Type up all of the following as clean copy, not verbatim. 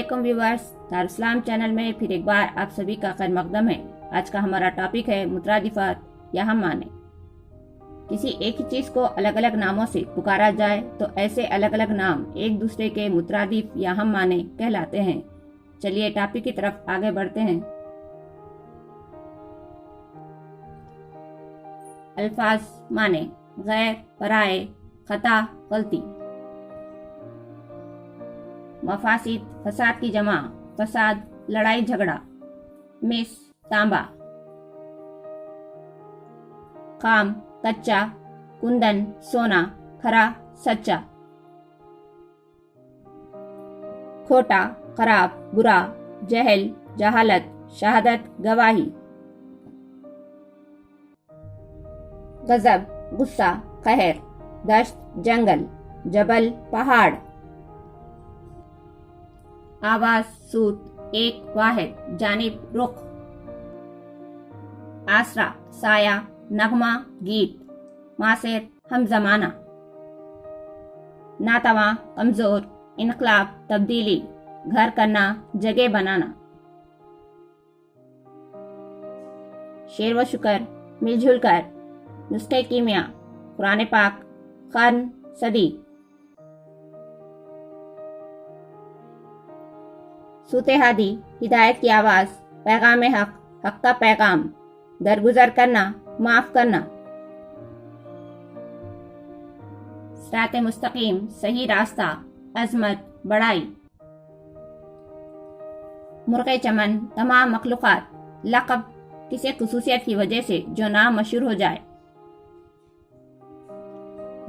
अस्सलामुअलैकुम viewers, Darussalam channel में फिर एक बार आप सभी का खैर मकदम है। आज का हमारा टॉपिक है मुतरादिफात या हम माने। किसी एक ही चीज को अलग अलग नामों से पुकारा जाए तो ऐसे अलग अलग नाम एक दूसरे के मुतरादिफ या हम माने कहलाते हैं। चलिए टॉपिक की तरफ आगे बढ़ते हैं। अल्फाज माने गैर, पराए, खता, गलती। मफासिद फसाद की जमा, फसाद लड़ाई झगड़ा। मिस तांबा। खाम कच्चा, कुंदन सोना, खरा सच्चा। खोटा खराब बुरा, जहल जहालत, शहादत गवाही। गजब गुस्सा, कहर, दश्त जंगल, जबल पहाड़। आवाज सूत, एक वाहिद, जानिब रुख। आसरा साया, नगमा गीत, मासिर हम जमाना। नातवा कमजोर, इनकलाब तब्दीली, घर करना जगह बनाना। शेर व शुकर मिलजुल कर, नुस्खे कीमिया, कुरान पाक, कर्न सदी। सूते हादी हिदायत की आवाज, पैगाम हक, हक का पैगाम, दरगुजर करना माफ करना। सिरात मुस्तकीम सही रास्ता, अजमत बड़ाई। मुर्गे चमन तमाम मखलूकात, लक़ब किसी खुसूसियत की वजह से जो नाम मशहूर हो जाए।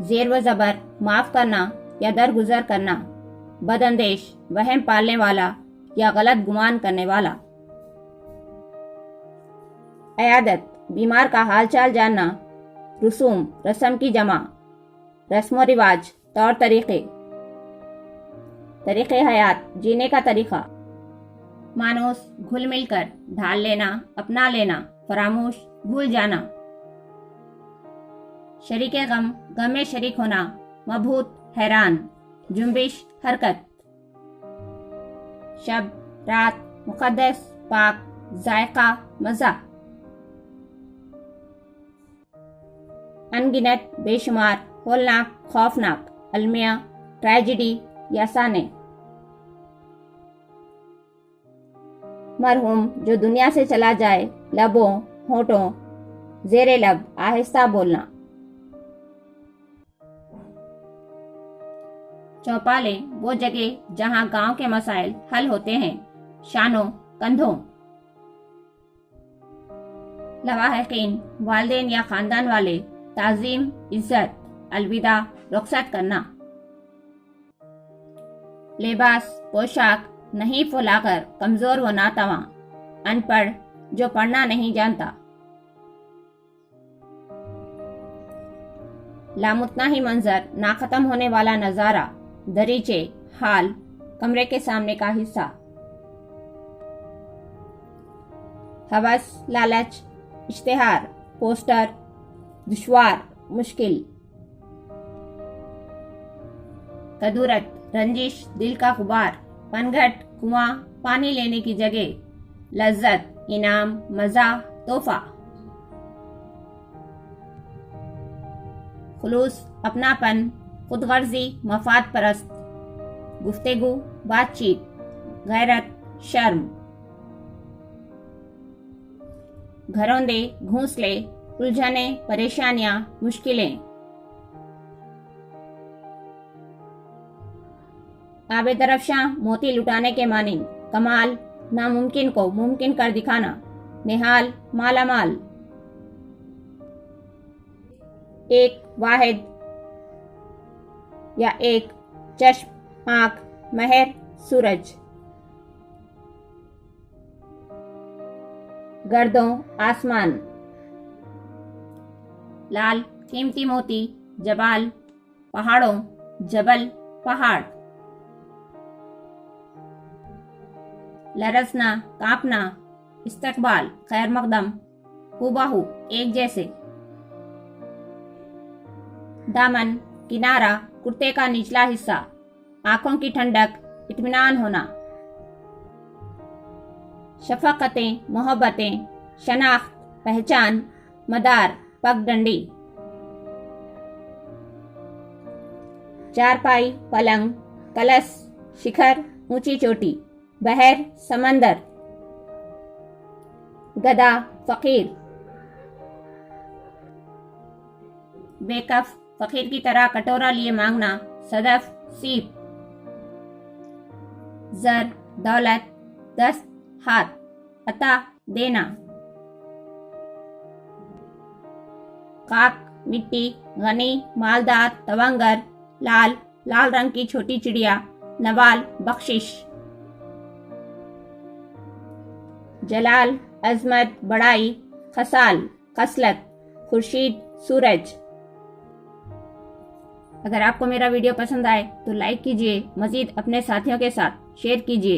जेर व जबर माफ करना या दरगुजर करना। बदअंदेश वहम पालने वाला या गलत गुमान करने वाला। अयादत बीमार का हालचाल जानना। रसूम रस्म की जमा, रस्म रिवाज तौर तरीके। तरीके हयात जीने का तरीका। मानूस घुल मिलकर, ढाल लेना अपना लेना, फरामोश भूल जाना। शरीके गम गम में शरीक होना, मबहूत हैरान, जुम्बिश हरकत। शब रात, मुकद्दस पाक, जायका मजा। अनगिनत बेशुमार, होलनाक खौफनाक, अलमिया ट्रेजिडी या साने। मरहूम जो दुनिया से चला जाए, लबों होठों, जेरे लब आहिस्ता बोलना। चौपाले वो जगह जहां गांव के मसाइल हल होते हैं, शानों कंधों। लवाहिकीन वालिदैन या खानदान वाले, ताजीम इज्जत, अलविदा रुखसत करना। लिबास पोशाक नहीं फुलाकर, कमजोर व नातवा, अनपढ़ जो पढ़ना नहीं जानता। लामुतना ही मंजर ना खत्म होने वाला नजारा, दरीचे हाल कमरे के सामने का हिस्सा। हवस लालच, इश्तिहार पोस्टर, दुश्वार मुश्किल। कदूरत रंजिश दिल का गुबार, पनघट कुआं पानी लेने की जगह, लज्जत इनाम मजा तोहफा। खुलूस अपनापन, खुदगर्जी मफाद परस्त, गुफ्तगू बातचीत, गैरत शर्म। घरौंदे घोंसले, उलझने परेशानियां मुश्किलें। आबे दरफ्शां मोती लुटाने के मानिंद, कमाल नामुमकिन को मुमकिन कर दिखाना, निहाल मालामाल। एक वाहिद या एक, चश्म आंख, महर सूरज। गर्दों आसमान। लाल कीमती मोती, जबाल पहाड़ों, जबल पहाड़। लरसना कांपना, इस्तकबाल खैर मकदम, हूबहू एक जैसे। दामन किनारा, कुर्ते का निचला हिस्सा, आंखों की ठंडक, इत्मीनान होना। शफकतें, मोहब्बतें, शनाख्त, पहचान, मदार, पगडंडी। चारपाई, पलंग, कलश, शिखर, ऊंची चोटी, बहर, समंदर। गधा, फकीर, बेकफ, फकीर की तरह कटोरा लिए मांगना, सदफ, सीप। जर, दौलत, दस्त, हाथ, अता, देना। काक, मिट्टी, गनी, मालदार, तवंगर, लाल, लाल रंग की छोटी चिड़िया, नवाल, बख्शिश। जलाल, अजमत, बड़ाई, खसाल, खसलत, खुर्शीद, सूरज। अगर आपको मेरा वीडियो पसंद आए तो लाइक कीजिए, मजीद अपने साथियों के साथ शेयर कीजिए।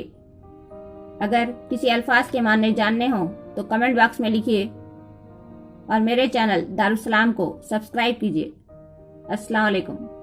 अगर किसी अल्फाज के माने जानने हो तो कमेंट बॉक्स में लिखिए और मेरे चैनल दारुस्सलाम को सब्सक्राइब कीजिए। अस्सलाम वालेकुम।